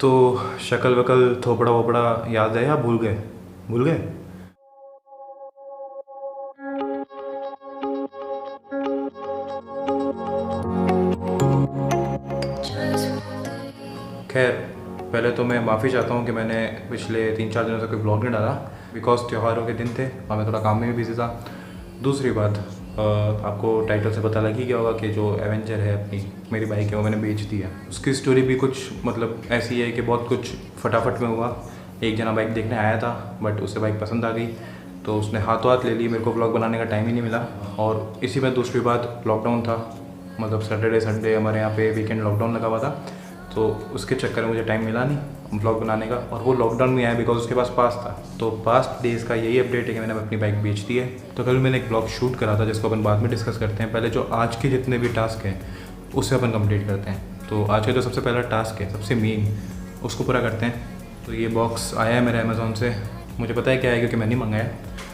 तो शक्ल वकल थोपड़ा वोपड़ा याद है या भूल गए? भूल गए? खैर, पहले तो मैं माफ़ी चाहता हूँ कि मैंने पिछले 3-4 दिनों से कोई ब्लॉग नहीं डाला, बिकॉज त्योहारों के दिन थे और मैं थोड़ा काम में भी बिजी था। दूसरी बात, आपको टाइटल से पता लग ही गया होगा कि जो एवेंजर है अपनी मेरी बाइक है वो मैंने बेच दी है। उसकी स्टोरी भी कुछ मतलब ऐसी है कि बहुत कुछ फटाफट में हुआ। एक जना बाइक देखने आया था बट उसे बाइक पसंद आ गई तो उसने हाथों हाथ ले ली। मेरे को ब्लॉग बनाने का टाइम ही नहीं मिला। और इसी में दूसरी बात, लॉकडाउन था, मतलब सैटरडे संडे हमारे यहाँ पे वीकेंड लॉकडाउन लगा हुआ था, तो उसके चक्कर में मुझे टाइम मिला नहीं ब्लॉग बनाने का। और वो लॉकडाउन में आया बिकॉज उसके पास पास था। तो पास्ट डेज़ का यही अपडेट है कि मैंने अपनी बाइक बेच दी है। तो कल मैंने एक ब्लॉग शूट करा था जिसको अपन बाद में डिस्कस करते हैं। पहले जो आज के जितने भी टास्क हैं उससे अपन कंप्लीट करते हैं। तो आज का जो सबसे पहला टास्क है, सबसे मेन, उसको पूरा करते हैं। तो ये बॉक्स आया है मेरे अमेज़ॉन से। मुझे पता है क्या है क्योंकि मैंने मंगाया,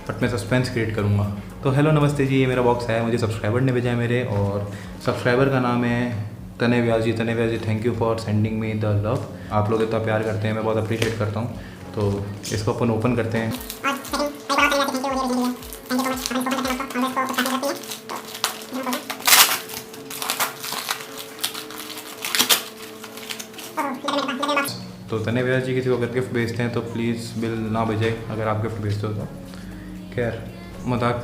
बट मैं सस्पेंस क्रिएट करूँगा। तो हेलो नमस्ते जी, ये मेरा बॉक्स आया, मुझे सब्सक्राइबर ने भेजा है मेरे, और सब्सक्राइबर का नाम है तने व्यास जी। तने Vyas ji, thank you for sending me the love. आप लोग इतना प्यार करते हैं, मैं बहुत अप्रिशिएट करता हूँ। तो इसको अपन ओपन करते हैं। तो तने व्यास जी किसी को अगर गिफ्ट भेजते हैं तो प्लीज़ बिल ना भेजें अगर आप गिफ्ट भेजते हो तो। खैर मजाक,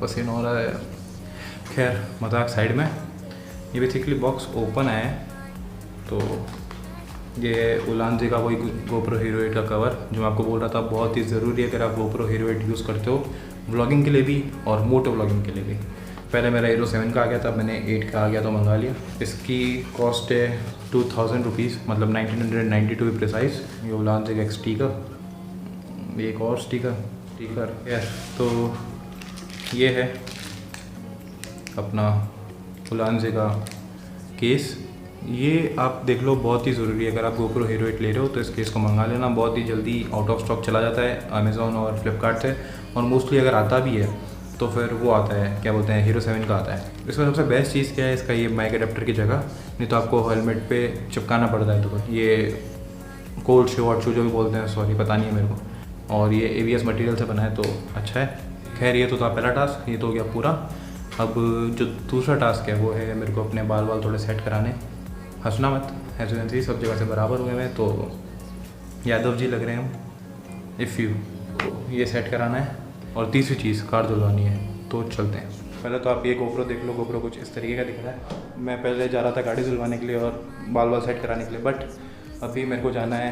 पसीना हो रहा है। खैर मजाक साइड में, ये बेसिकली बॉक्स ओपन है। तो ये उलान जी का वही गोप्रो हीरो 8 का कवर जो मैं आपको बोल रहा था, बहुत ही ज़रूरी है अगर आप गोप्रो हीरो 8 यूज़ करते हो व्लॉगिंग के लिए भी और मोटो व्लॉगिंग के लिए भी। पहले मेरा हीरो 7 का आ गया था, मैंने 8 का आ गया तो मंगा लिया। इसकी कॉस्ट है 2000 रुपीज़, मतलब 1992 प्रिसाइज। ये उलान जी का एक स्टिकर, एक और स्टिकर यार। तो ये है अपना उलान जी का केस। ये आप देख लो, बहुत ही ज़रूरी है। अगर आप गोप्रो हीरो 8 ले रहे हो तो इस केस को मंगा लेना, बहुत ही जल्दी आउट ऑफ स्टॉक चला जाता है अमेज़ॉन और फ्लिपकार्ट से। और मोस्टली अगर आता भी है तो फिर वो आता है, क्या बोलते हैं, हीरो 7 का आता है। इसका सबसे बेस्ट चीज़ क्या है, इसका ये माइक अडेप्टर की जगह, नहीं तो आपको हेलमेट पे चिपकाना पड़ता है। तो ये कोल्ड शू हॉट शू जो भी बोलते हैं, सॉरी पता नहीं है मेरे को। और ये ABS मटेरियल से बना है तो अच्छा है। खैर ये तो था पहला टास्क, ये तो हो गया पूरा। अब जो दूसरा टास्क है वो है मेरे को अपने बाल थोड़े सेट कराने। हंसना मत, ऐसे सब जगह से बराबर हुए हैं तो यादव जी लग रहे हैं हम। इफ़ यू, तो ये सेट कराना है। और तीसरी चीज़, कार धुलवानी है। तो चलते हैं। पहले तो आप ये गोप्रो देख लो, गोप्रो कुछ इस तरीके का दिख रहा है। मैं पहले जा रहा था गाड़ी धुलवाने के लिए और बाल सेट कराने के लिए, बट अभी मेरे को जाना है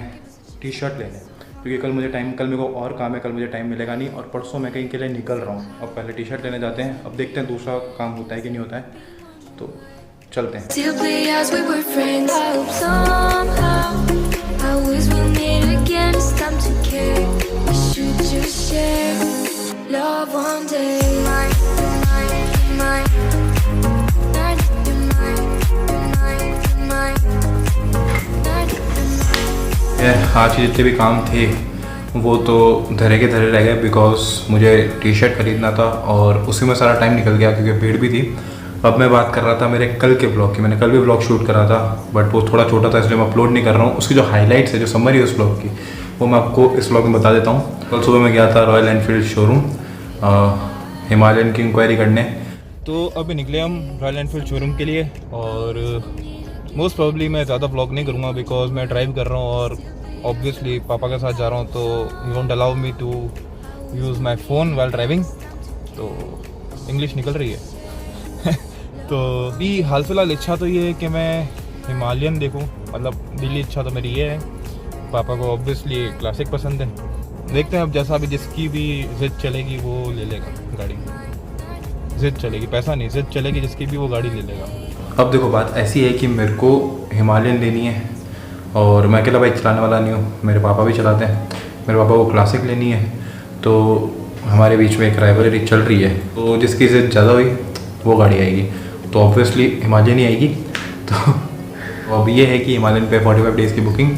टी-शर्ट लेने, क्योंकि कल मेरे को और काम है, कल मुझे टाइम मिलेगा नहीं। और परसों मैं कहीं के लिए निकल रहा हूँ। अब पहले टी-शर्ट लेने जाते हैं, अब देखते हैं दूसरा काम होता है कि नहीं होता है। तो चलते हैं। आज के जितने भी काम थे वो तो धरे के धरे रह गए, बिकॉज मुझे टी-शर्ट खरीदना था और उसी में सारा टाइम निकल गया क्योंकि भीड़ भी थी। अब मैं बात कर रहा था मेरे कल के ब्लॉग की। मैंने कल भी ब्लॉग शूट करा था बट वो थोड़ा छोटा था इसलिए मैं अपलोड नहीं कर रहा हूँ। उसकी जो हाइलाइट्स है, जो समरी है उस ब्लॉग की, वो मैं आपको इस ब्लॉग में बता देता हूँ। कल सुबह मैं गया था रॉयल एनफील्ड शोरूम हिमालयन की इंक्वायरी करने। तो अभी निकले हम रॉयल एनफील्ड शोरूम के लिए। और मोस्ट प्रोबेबली मैं ज़्यादा ब्लॉग नहीं करूँगा बिकॉज मैं ड्राइव कर रहा हूँ और ऑब्वियसली पापा के साथ जा रहा हूँ, तो he won't allow me to use my phone while driving. तो इंग्लिश निकल रही है तो भी हाल फिलहाल इच्छा तो ये है कि मैं हिमालयन देखूं, मतलब दिल्ली इच्छा तो मेरी ये है। पापा को ऑब्वियसली क्लासिक पसंद है। देखते हैं अब जैसा भी जिसकी भी ज़िद चलेगी वो ले लेगा गाड़ी। ज़िद चलेगी, पैसा नहीं, ज़िद चलेगी जिसकी भी वो गाड़ी ले लेगा। अब देखो बात ऐसी है कि मेरे को हिमालयन लेनी है और मैं अकेला बाइक चलाने वाला नहीं हूँ, मेरे पापा भी चलाते हैं। मेरे पापा को क्लासिक लेनी है तो हमारे बीच में एक राइवलरी चल रही है। तो जिसकी ज़िद ज़्यादा हुई वो गाड़ी आएगी, तो ऑब्वियसली हिमालयन ही आएगी। तो अब ये है कि हिमालयन पे 45 डेज़ की बुकिंग,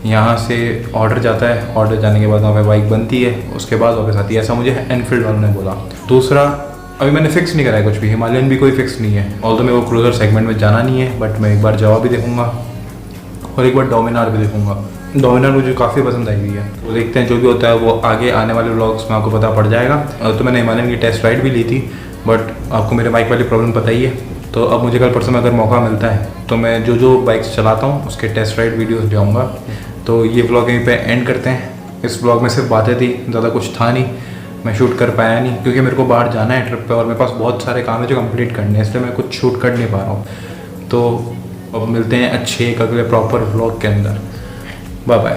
यहाँ से ऑर्डर जाता है, ऑर्डर जाने के बाद वहाँ पे बाइक बनती है, उसके बाद वापस आती है, ऐसा मुझे एनफील्ड वालों ने बोला। दूसरा, अभी मैंने फिक्स नहीं करा है कुछ भी, हिमालयन भी कोई फिक्स नहीं है। ऑल्दो मेरे को क्रूज़र सेगमेंट में जाना नहीं है, बट मैं एक बार जवाब भी देखूँगा और एक बार डोमिनार भी देखूंगा। डोमिनार मुझे काफ़ी पसंद आई हुई है। तो देखते हैं जो भी होता है वो आगे आने वाले व्लॉग्स में आपको पता पड़ जाएगा। तो मैंने हिमालयन की टेस्ट राइड भी ली थी, बट आपको मेरे बाइक वाली प्रॉब्लम पता ही है। तो अब मुझे कल परसों में अगर मौका मिलता है तो मैं जो बाइक्स चलाता हूँ उसके टेस्ट राइड वीडियोस जाऊँगा। तो ये व्लॉग यहीं पे एंड करते हैं। इस व्लॉग में सिर्फ बातें थी, ज़्यादा कुछ था नहीं, मैं शूट कर पाया नहीं क्योंकि मेरे को बाहर जाना है ट्रिप पे और मेरे पास बहुत सारे काम है जो कंप्लीट करने हैं, इसलिए मैं कुछ शूट कर नहीं पा रहा हूँ। तो अब मिलते हैं अच्छे एक अगले प्रॉपर व्लॉग के अंदर। Bye bye.